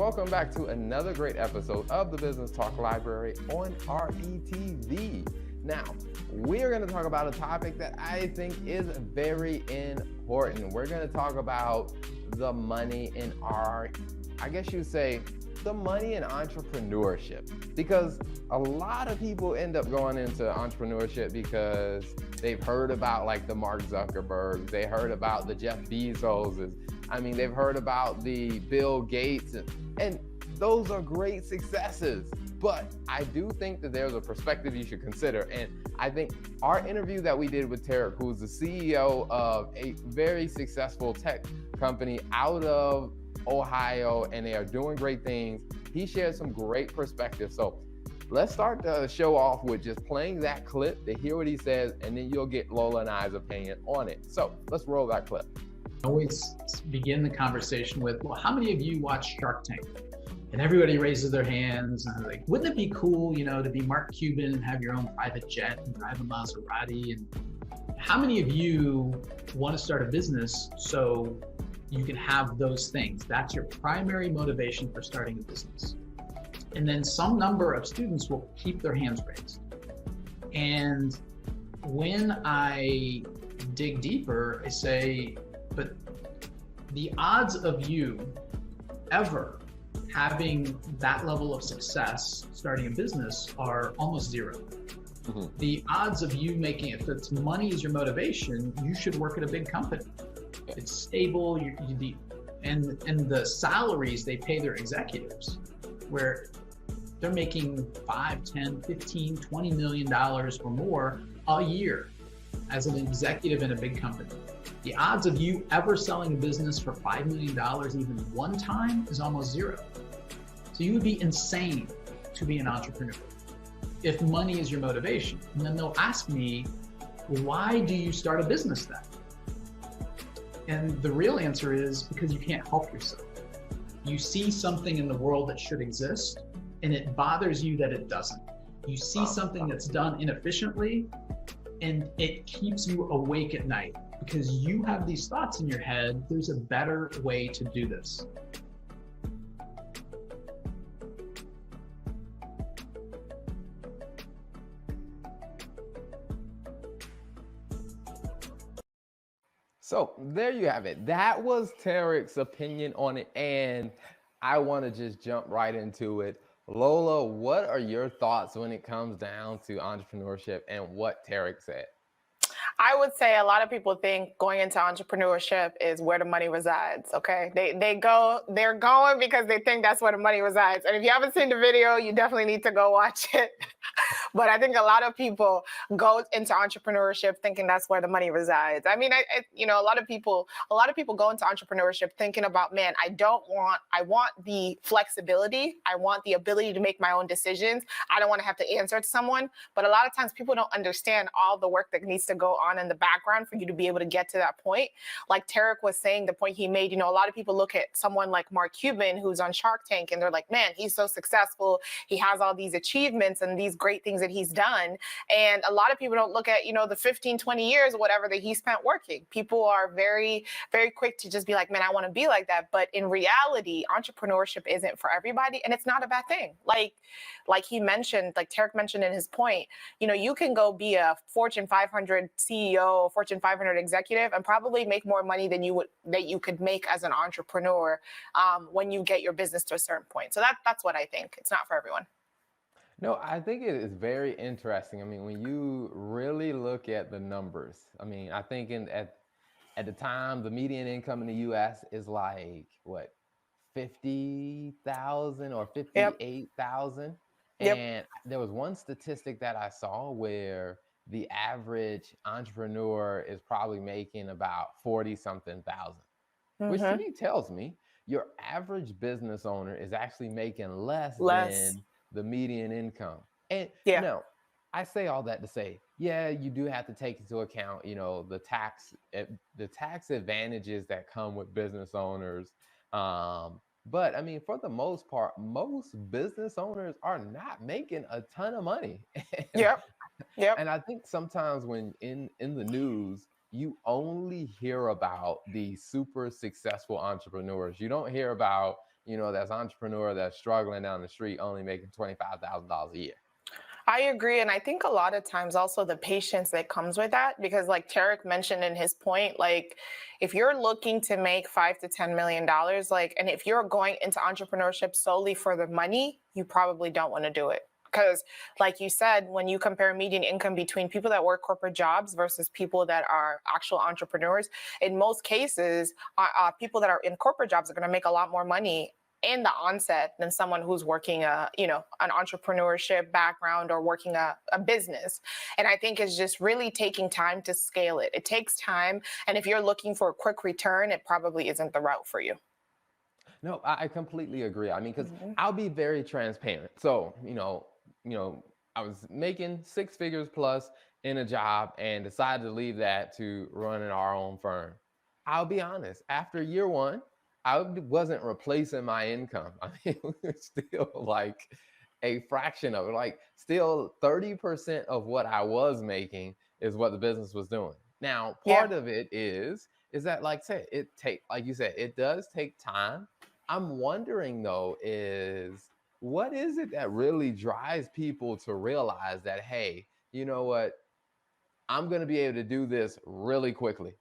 welcome back to another great episode of the Business Talk Library on RETV. Now, we're going to talk about a topic that I think is very important. We're going to talk about the money in I guess you'd say, the money in entrepreneurship, because a lot of people end up going into entrepreneurship because they've heard about like the Mark Zuckerbergs, they heard about the Jeff Bezoses. I mean, they've heard about the Bill Gates, and those are great successes. But I do think that there's a perspective you should consider. And I think our interview that we did with Terrell, who's the CEO of a very successful tech company out of Ohio, and they are doing great things. He shared some great perspective. So let's start the show off with just playing that clip to hear what he says, and then you'll get Lola and I's opinion on it. So let's roll that clip. I always begin the conversation with, well, how many of you watch Shark Tank? And everybody raises their hands and they're like, wouldn't it be cool, to be Mark Cuban and have your own private jet and drive a Maserati? And how many of you want to start a business so you can have those things? That's your primary motivation for starting a business. And then some number of students will keep their hands raised. And when I dig deeper, I say, but the odds of you ever having that level of success starting a business are almost zero. Mm-hmm. The odds of you making it, if it's money is your motivation, you should work at a big company. It's stable, and the salaries they pay their executives, where they're making $5, 10, 15, $20 million or more a year as an executive in a big company. The odds of you ever selling a business for $5 million even one time is almost zero. So you would be insane to be an entrepreneur if money is your motivation. And then they'll ask me, why do you start a business then? And the real answer is because you can't help yourself. You see something in the world that should exist, and it bothers you that it doesn't. You see something that's done inefficiently, and it keeps you awake at night because you have these thoughts in your head, there's a better way to do this. So there you have it. That was Tarek's opinion on it, and I want to just jump right into it. Lola, what are your thoughts when it comes down to entrepreneurship and what Terrell said? I would say a lot of people think going into entrepreneurship is where the money resides. Okay, they're going because they think that's where the money resides. And if you haven't seen the video, you definitely need to go watch it. But I think a lot of people go into entrepreneurship thinking that's where the money resides. I mean, a lot of people go into entrepreneurship thinking about, man, I want the flexibility. I want the ability to make my own decisions. I don't want to have to answer to someone. But a lot of times people don't understand all the work that needs to go on in the background for you to be able to get to that point. Like Terrell was saying, the point he made, a lot of people look at someone like Mark Cuban, who's on Shark Tank, and they're like, man, he's so successful. He has all these achievements and these great things that he's done. And a lot of people don't look at, the 15, 20 years, whatever that he spent working. People are very, very quick to just be like, man, I want to be like that. But in reality, entrepreneurship isn't for everybody. And it's not a bad thing. Like he mentioned, like Terrell mentioned in his point, you can go be a Fortune 500 CEO, Fortune 500 executive, and probably make more money than you could make as an entrepreneur when you get your business to a certain point. So that's what I think. It's not for everyone. No, I think it is very interesting. I mean, when you really look at the numbers, I mean, I think at the time, the median income in the U.S. is like, what, 50,000 or 58,000? Yep. And there was one statistic that I saw where the average entrepreneur is probably making about 40-something thousand, which to me tells me your average business owner is actually making less than the median income. And I say all that to say, you do have to take into account, the tax advantages that come with business owners. But I mean, for the most part, most business owners are not making a ton of money. Yep. And I think sometimes when in the news, you only hear about the super successful entrepreneurs. You don't hear about, that's entrepreneur that's struggling down the street only making $25,000 a year. I agree. And I think a lot of times also the patience that comes with that, because like Tarek mentioned in his point, like if you're looking to make $5 to $10 million, like, and if you're going into entrepreneurship solely for the money, you probably don't want to do it. Because like you said, when you compare median income between people that work corporate jobs versus people that are actual entrepreneurs, in most cases, people that are in corporate jobs are going to make a lot more money in the onset than someone who's working an entrepreneurship background or working a business. And I think it's just really taking time to scale it. It takes time. And if you're looking for a quick return, it probably isn't the route for you. No, I completely agree. I mean, because I'll be very transparent. So, I was making 6 figures plus in a job and decided to leave that to running our own firm. I'll be honest, after year 1, I wasn't replacing my income. I mean, it was still like a fraction of it, like still 30% of what I was making is what the business was doing. Now, part of it is that, like you said, it does take time. I'm wondering though, what is it that really drives people to realize that, hey, you know what? I'm going to be able to do this really quickly.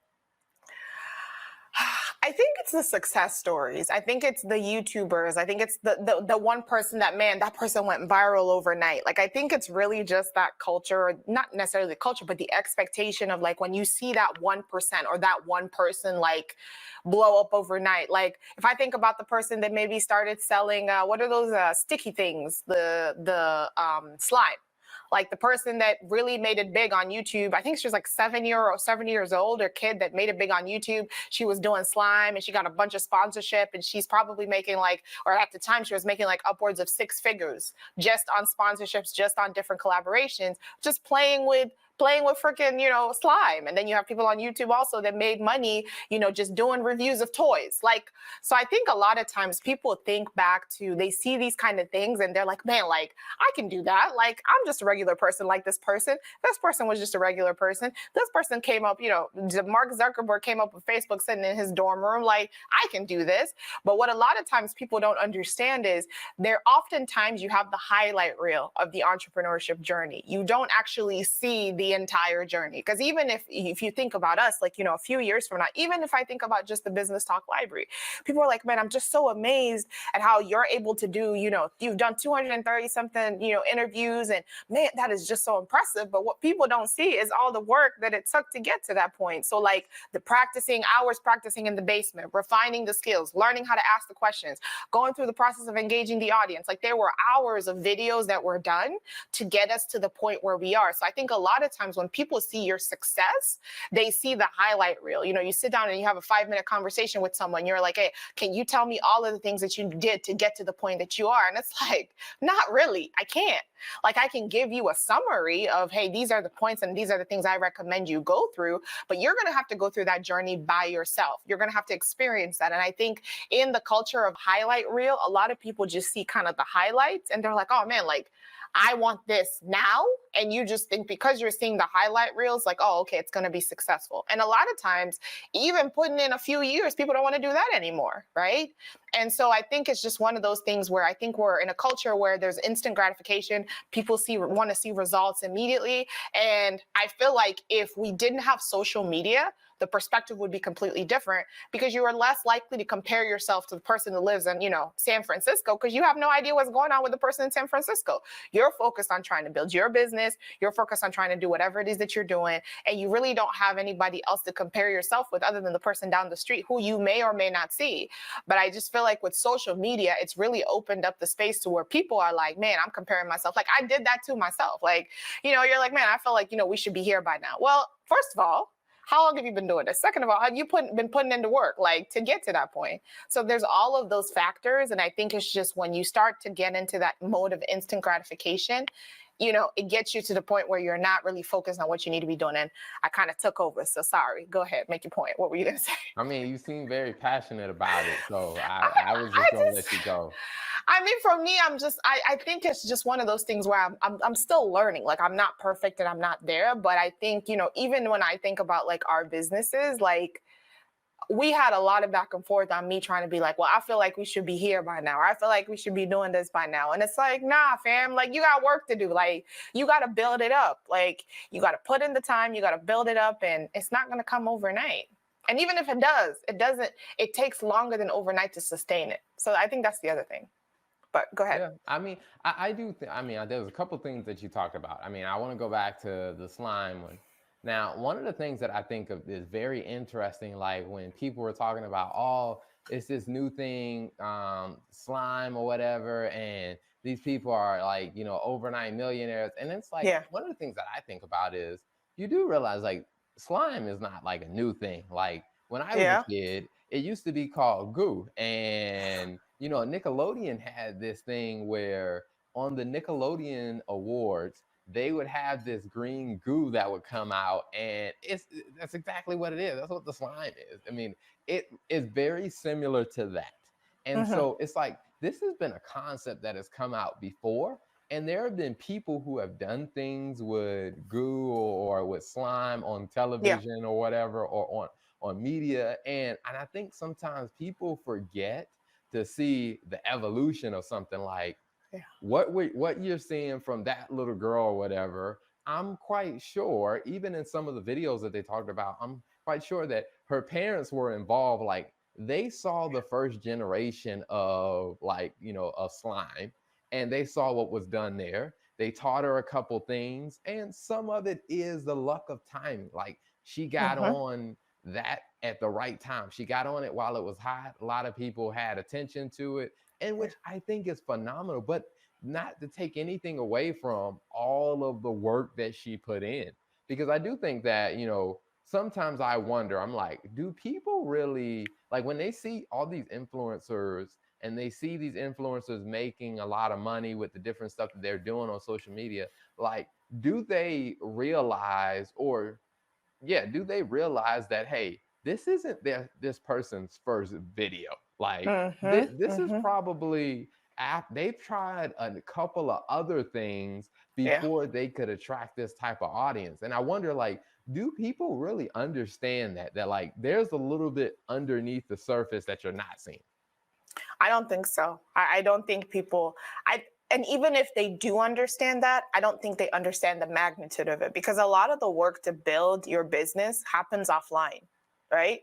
I think it's the success stories. I think it's the YouTubers. I think it's the one person that person went viral overnight. Like, I think it's really just that culture, not necessarily the culture, but the expectation of like when you see that 1% or that one person like blow up overnight. Like if I think about the person that maybe started selling, what are those sticky things? The slime. Like the person that really made it big on YouTube, I think she was like 7 years old, or kid that made it big on YouTube. She was doing slime and she got a bunch of sponsorship, and she's probably making like, or at the time she was making like upwards of 6 figures just on sponsorships, just on different collaborations, just playing with freaking, slime. And then you have people on YouTube also that made money, just doing reviews of toys. Like, so I think a lot of times people think back to, they see these kind of things and they're like, man, like I can do that. Like, I'm just a regular person like this person. This person was just a regular person. This person came up, Mark Zuckerberg came up with Facebook sitting in his dorm room. Like, I can do this. But what a lot of times people don't understand is oftentimes you have the highlight reel of the entrepreneurship journey. You don't actually see the entire journey. Because even if you think about us, like, a few years from now, even if I think about just the Business Talk Library, people are like, man, I'm just so amazed at how you're able to do, you've done 230 something, interviews, and man, that is just so impressive. But what people don't see is all the work that it took to get to that point. So like the hours practicing in the basement, refining the skills, learning how to ask the questions, going through the process of engaging the audience. Like there were hours of videos that were done to get us to the point where we are. So I think a lot of times when people see your success, they see the highlight reel. You sit down and you have a 5-minute conversation with someone. You're like, hey, can you tell me all of the things that you did to get to the point that you are? And it's like, not really. I can't. Like, I can give you a summary of, hey, these are the points and these are the things I recommend you go through, but you're going to have to go through that journey by yourself. You're going to have to experience that. And I think in the culture of highlight reel, a lot of people just see kind of the highlights and they're like, oh man, like I want this now. And you just think because you're seeing the highlight reels, like, oh, okay, it's going to be successful. And a lot of times, even putting in a few years, people don't want to do that anymore, right? And so I think it's just one of those things where I think we're in a culture where there's instant gratification. People want to see results immediately. And I feel like if we didn't have social media, the perspective would be completely different, because you are less likely to compare yourself to the person that lives in, San Francisco, because you have no idea what's going on with the person in San Francisco. You're focused on trying to build your business. You're focused on trying to do whatever it is that you're doing. And you really don't have anybody else to compare yourself with other than the person down the street who you may or may not see. But I just feel like with social media, it's really opened up the space to where people are like, man, I'm comparing myself. Like I did that to myself. Like, you're like, man, I feel like, we should be here by now. Well, first of all, how long have you been doing this? Second of all, have you been putting into work like to get to that point? So there's all of those factors. And I think it's just when you start to get into that mode of instant gratification, it gets you to the point where you're not really focused on what you need to be doing. And I kind of took over. So sorry, go ahead, make your point. What were you going to say? I mean, you seem very passionate about it. So I was just going to let you go. I mean, for me, I think it's just one of those things where I'm still learning. Like I'm not perfect and I'm not there, but I think, even when I think about like our businesses, like we had a lot of back and forth on me trying to be like, well, I feel like we should be here by now. Or I feel like we should be doing this by now. And it's like, nah, fam, like you got work to do. Like you got to build it up. Like you got to put in the time, you got to build it up, and it's not going to come overnight. And even if it does, it takes longer than overnight to sustain it. So I think that's the other thing. But go ahead. Yeah, I mean, I do. I mean, there's a couple things that you talked about. I mean, I want to go back to the slime one. Now, one of the things that I think of is very interesting, like when people were talking about, oh, it's this new thing, slime or whatever, and these people are like, you know, overnight millionaires. And it's like, Yeah. one of the things that I think about is you do realize like slime is not like a new thing. Like when I was Yeah. a kid, it used to be called goo. And, you know, Nickelodeon had this thing where on the Nickelodeon Awards, they would have this green goo that would come out, and that's exactly what it is. That's what the slime is. I mean, it is very similar to that. And Mm-hmm. so it's like this has been a concept that has come out before, and there have been people who have done things with goo or with slime on Yeah. television or whatever, or on media. And I think sometimes people forget to see the evolution of something like Yeah. what you're seeing from that little girl or whatever. I'm quite sure, even in some of the videos that they talked about, I'm quite sure that her parents were involved. Like they saw the first generation of, like, you know, of slime, and they saw what was done there. They taught her a couple things, and some of it is the luck of timing. Like she got Mm-hmm. on that at the right time. She got on it while it was hot. A lot of people had attention to it, and which I think is phenomenal. But not to take anything away from all of the work that she put in, because I do think that, you know, sometimes I wonder, I'm like, do people really, like, when they see all these influencers and they see these influencers making a lot of money with the different stuff that they're doing on social media, like, do they realize, or yeah, do they realize that, hey, this isn't this person's first video? Like Mm-hmm. this is Mm-hmm. probably they've tried a couple of other things Yeah. before they could attract this type of audience. And I wonder, like, do people really understand that like there's a little bit underneath the surface that you're not seeing? I don't think so. I don't think people, and even if they do understand that, I don't think they understand the magnitude of it, because a lot of the work to build your business happens offline, right?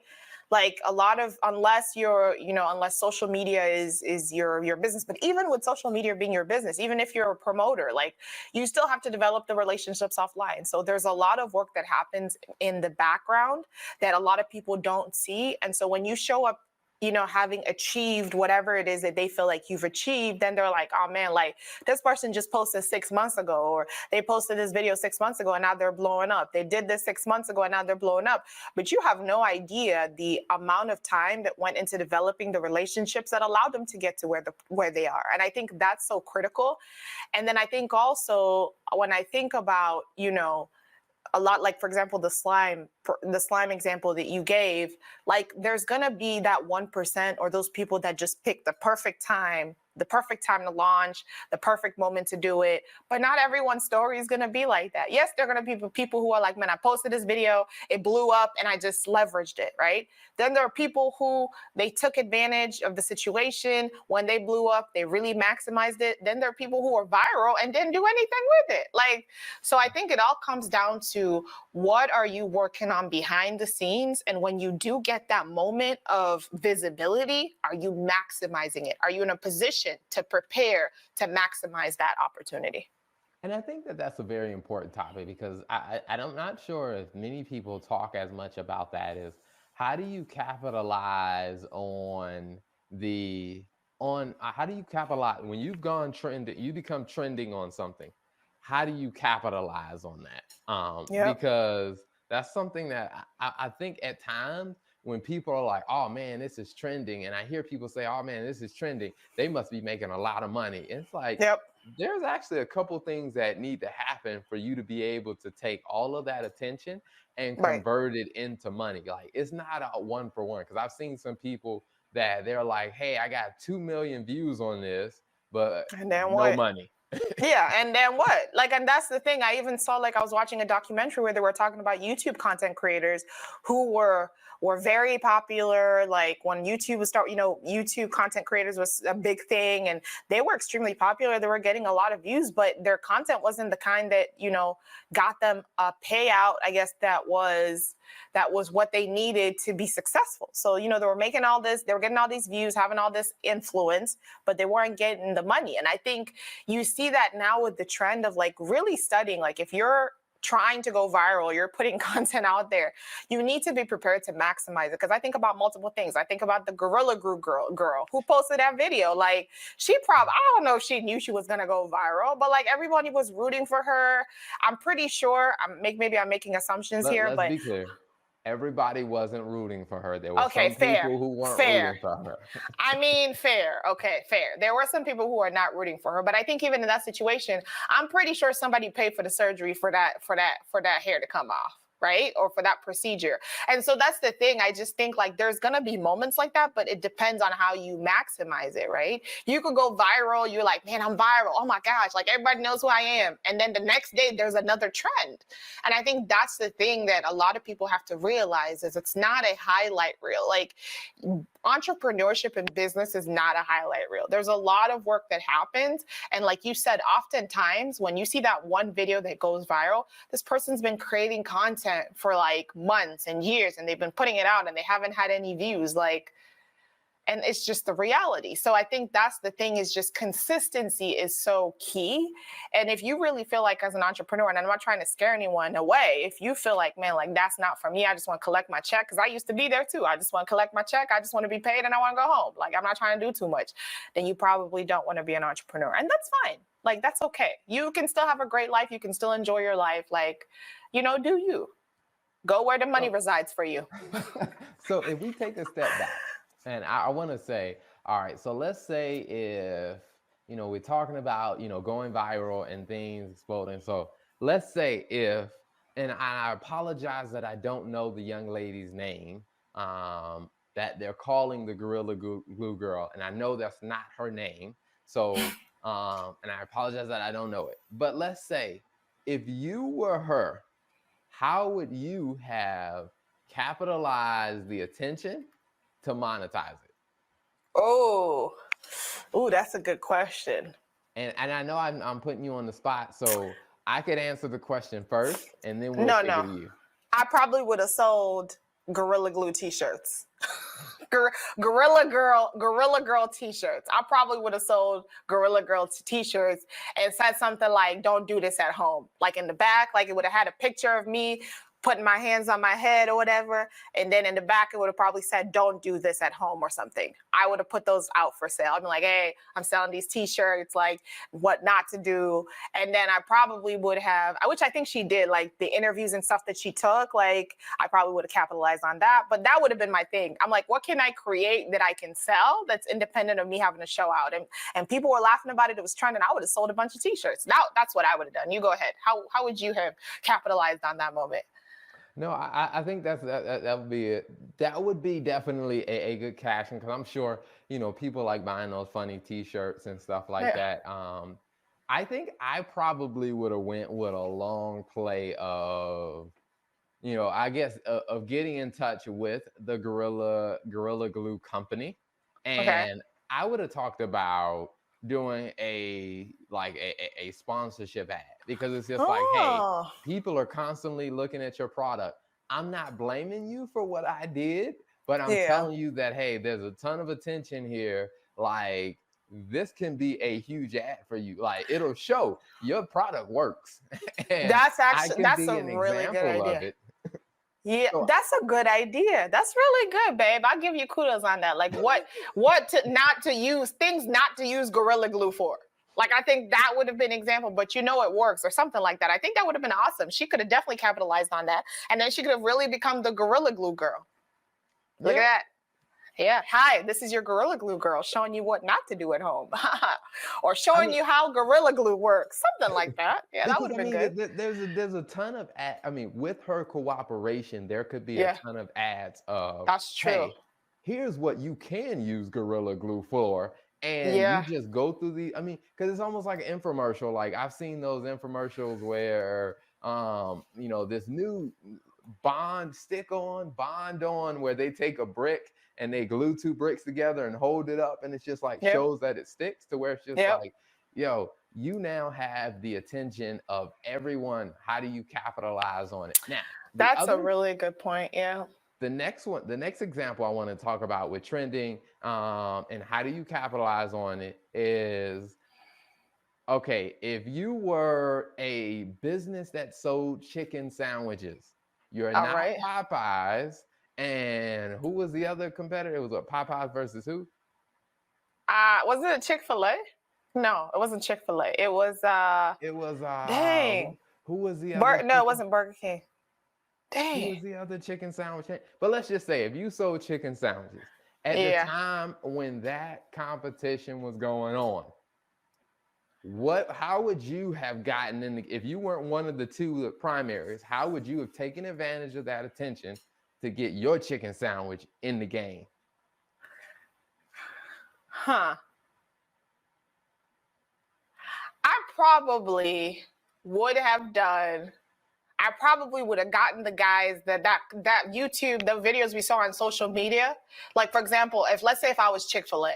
Like a lot of, unless you're, you know, unless social media is your business, but even with social media being your business, even if you're a promoter, like you still have to develop the relationships offline. So there's a lot of work that happens in the background that a lot of people don't see. And so when you show up, you know, having achieved whatever it is that they feel like you've achieved, then they're like, oh man, like this person just posted 6 months ago, or they posted this video 6 months ago and now they're blowing up. They did this 6 months ago and now they're blowing up. But you have no idea the amount of time that went into developing the relationships that allowed them to get to where they are. And I think that's so critical. And then I think also when I think about, you know, a lot, like for example, the slime example that you gave, like there's gonna be that 1% or those people that just pick the perfect time to launch, the perfect moment to do it. But not everyone's story is gonna be like that. Yes, there are gonna be people who are like, man, I posted this video, it blew up and I just leveraged it, right? Then there are people who they took advantage of the situation. When they blew up, they really maximized it. Then there are people who are viral and didn't do anything with it. Like, so I think it all comes down to what are you working on behind the scenes? And when you do get that moment of visibility, are you maximizing it? Are you in a position to prepare to maximize that opportunity? And I think that that's a very important topic, because I'm not sure if many people talk as much about that, is how do you capitalize on the how do you capitalize when you've gone trending, you become trending on something? How do you capitalize on that? Yep. Because that's something that I think at times when people are like, oh man, this is trending, and I hear people say, oh man, this is trending, they must be making a lot of money. It's like, Yep. there's actually a couple things that need to happen for you to be able to take all of that attention and Right. convert it into money. Like it's not a one for one, because I've seen some people that they're like, hey, I got 2 million views on this, but And then no what? money. Yeah, and then what? Like, and that's the thing. I even saw, like, I was watching a documentary where they were talking about YouTube content creators who were very popular. Like when YouTube was YouTube content creators was a big thing, and they were extremely popular. They were getting a lot of views, but their content wasn't the kind that got them a payout. I guess that was what they needed to be successful. So they were making all this, they were getting all these views, having all this influence, but they weren't getting the money. And I think you see that now with the trend of like really studying, like if you're trying to go viral, you're putting content out there, you need to be prepared to maximize it. Because I think about multiple things. I think about the Gorilla Glue girl who posted that video. Like I don't know if she knew she was gonna go viral, but like everybody was rooting for her. I'm pretty sure. Maybe I'm making assumptions here, Let's but be clear. Everybody wasn't rooting for her. There were okay, some fair, people who weren't fair. rooting for her. I mean, fair. Okay, fair. There were some people who are not rooting for her, but I think even in that situation, I'm pretty sure somebody paid for the surgery for that hair to come off, right? Or for that procedure. And so that's the thing. I just think like there's gonna be moments like that, but it depends on how you maximize it, right? You could go viral. You're like, man, I'm viral. Oh my gosh, like everybody knows who I am. And then the next day there's another trend. And I think that's the thing that a lot of people have to realize is it's not a highlight reel. Like entrepreneurship and business is not a highlight reel. There's a lot of work that happens. And like you said, oftentimes when you see that one video that goes viral, this person's been creating content for like months and years, and they've been putting it out and they haven't had any views. And it's just the reality. So I think that's the thing, is just consistency is so key. And if you really feel like as an entrepreneur, and I'm not trying to scare anyone away, if you feel like, man, like that's not for me, I just want to collect my check, because I used to be there too. I just want to collect my check. I just want to be paid and I want to go home. Like I'm not trying to do too much. Then you probably don't want to be an entrepreneur. And that's fine. Like that's okay. You can still have a great life. You can still enjoy your life. Like, do you. Go where the money resides for you. So if we take a step back, and I want to say, all right, so let's say if, we're talking about, going viral and things exploding. So let's say if, and I apologize that I don't know the young lady's name, that they're calling the Gorilla Glue girl. And I know that's not her name. So, and I apologize that I don't know it. But let's say if you were her, how would you have capitalized the attention to monetize it? Oh, that's a good question. And I know I'm putting you on the spot, so I could answer the question first, and then we'll figure you. I probably would have sold Gorilla Glue t-shirts. Gorilla Girl t-shirts. I probably would have sold Gorilla Girl t-shirts and said something like, "Don't do this at home." Like in the back, like it would have had a picture of me putting my hands on my head or whatever. And then in the back, it would have probably said, "Don't do this at home" or something. I would have put those out for sale. I'd be like, "Hey, I'm selling these t-shirts, like what not to do." And then I probably would have, which I think she did, like the interviews and stuff that she took, like I probably would have capitalized on that. But that would have been my thing. I'm like, what can I create that I can sell that's independent of me having to show out? And people were laughing about it. It was trending. I would have sold a bunch of t-shirts. Now that's what I would have done. You go ahead. How would you have capitalized on that moment? No, I think that would be it. That would be definitely a good cash in, because I'm sure people like buying those funny T-shirts and stuff like that. I think I probably would have went with a long play of, I guess of getting in touch with the Gorilla Glue company, and I would have talked about doing a sponsorship ad, because it's just like, hey, people are constantly looking at your product. I'm not blaming you for what I did, but I'm telling you that, hey, there's a ton of attention here. Like this can be a huge ad for you. Like it'll show your product works. That's a really good idea. Yeah, so, that's a good idea. That's really good, babe. I'll give you kudos on that. Like not to use Gorilla Glue for. Like, I think that would have been an example, but it works or something like that. I think that would have been awesome. She could have definitely capitalized on that. And then she could have really become the Gorilla Glue girl. Look at that. Yeah. Hi, this is your Gorilla Glue girl showing you what not to do at home or showing you how Gorilla Glue works. Something like that. Yeah, that would have been good. There's a ton of with her cooperation, there could be a ton of ads of, that's true. Hey, here's what you can use Gorilla Glue for. And you just go through because it's almost like an infomercial. Like I've seen those infomercials where, this new bond on, where they take a brick and they glue 2 bricks together and hold it up. And it's just like shows that it sticks, to where it's just like, yo, you now have the attention of everyone. How do you capitalize on it? Now, that's a really good point. Yeah. The next example I want to talk about with trending and how do you capitalize on it is, okay, if you were a business that sold chicken sandwiches, you're not Popeyes, and who was the other competitor? It was what, Popeyes versus who? Was it Chick-fil-A? No, it wasn't Chick-fil-A. It was dang. Who was the other? No, it wasn't Burger King. Dang. Who was the other chicken sandwich? But let's just say, if you sold chicken sandwiches at the time when that competition was going on, how would you have gotten in if you weren't one of the 2 primaries, how would you have taken advantage of that attention to get your chicken sandwich in the game? I probably would have gotten the guys that YouTube, the videos we saw on social media. Like, for example, let's say if I was Chick-fil-A,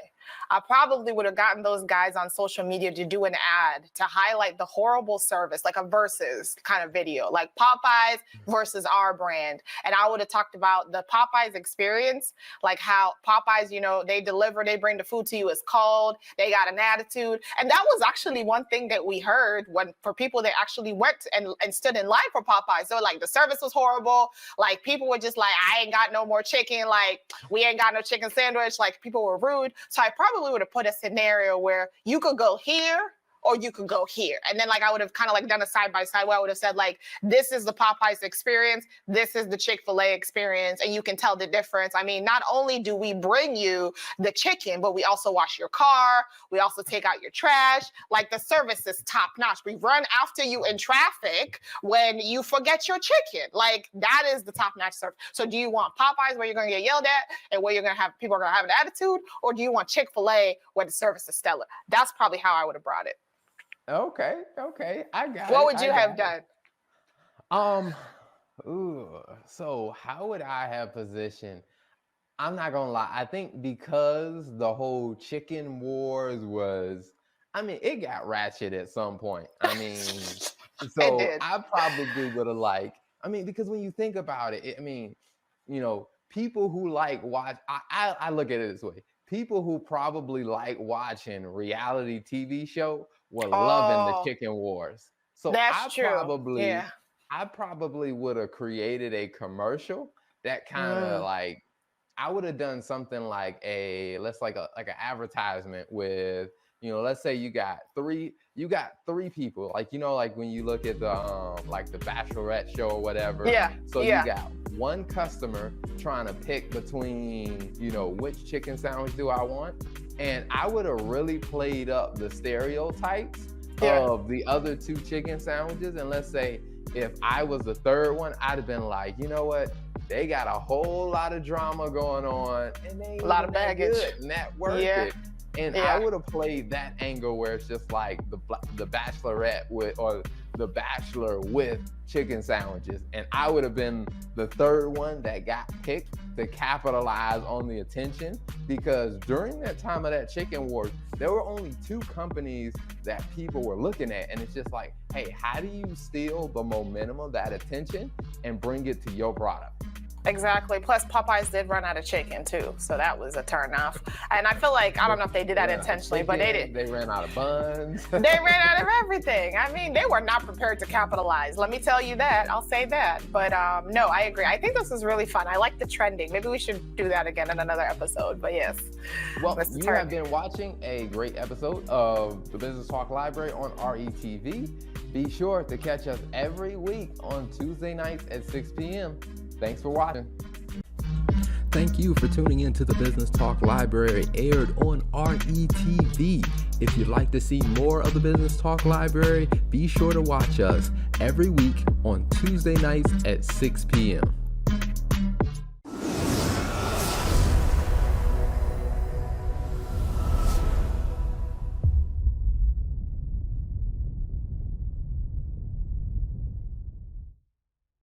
I probably would have gotten those guys on social media to do an ad to highlight the horrible service, like a versus kind of video, like Popeyes versus our brand. And I would have talked about the Popeyes experience, like how Popeyes, they deliver, they bring the food to you, it's cold, they got an attitude. And that was actually one thing that we heard for people that actually went and stood in line for Popeyes. So like the service was horrible. Like people were just like, I ain't got no more chicken. Like we ain't got no chicken sandwich. Like people were rude. So I probably would have put a scenario where you could go here or you could go here. And then like I would have kind of like done a side by side where I would have said like, this is the Popeyes experience, this is the Chick-fil-A experience, and you can tell the difference. I mean, not only do we bring you the chicken, but we also wash your car, we also take out your trash. Like the service is top notch. We run after you in traffic when you forget your chicken. Like that is the top notch service. So do you want Popeyes where you're gonna get yelled at and where people are gonna have an attitude, or do you want Chick-fil-A where the service is stellar? That's probably how I would have brought it. Okay, I got it. What would you have done? So how would I have positioned? I'm not gonna lie. I think because the whole chicken wars it got ratchet at some point. So I probably would have because when you think about it, people who like watch, I look at it this way. People who probably like watching reality TV show were loving the chicken wars. So that's true. I probably would have created a commercial that kind of like, I would have done something like an advertisement with, let's say you got three people, like, like when you look at the like the Bachelorette show or whatever. So you got one customer trying to pick between, which chicken sandwich do I want? And I would have really played up the stereotypes of the other 2 chicken sandwiches. And let's say if I was the 3rd one, I'd have been like, you know what? They got a whole lot of drama going on, and they ain't a lot of baggage, and that worth it. And I would have played that angle where it's just like the Bachelorette or the Bachelor with chicken sandwiches, and I would have been the 3rd one that got picked to capitalize on the attention, because during that time of that chicken war, there were only 2 companies that people were looking at, and it's just like, hey, how do you steal the momentum of that attention and bring it to your product? Exactly. Plus, Popeyes did run out of chicken too, so that was a turnoff. And I feel like, I don't know if they did that intentionally, but they did. They ran out of buns. They ran out of everything. They were not prepared to capitalize. Let me tell you that. I'll say that. But no, I agree. I think this is really fun. I like the trending. Maybe we should do that again in another episode. But yes. Well, you have been watching a great episode of the Business Talk Library on RETV. Be sure to catch us every week on Tuesday nights at 6 p.m. Thanks for watching. Thank you for tuning in to the Business Talk Library, aired on RETV. If you'd like to see more of the Business Talk Library, be sure to watch us every week on Tuesday nights at 6 p.m.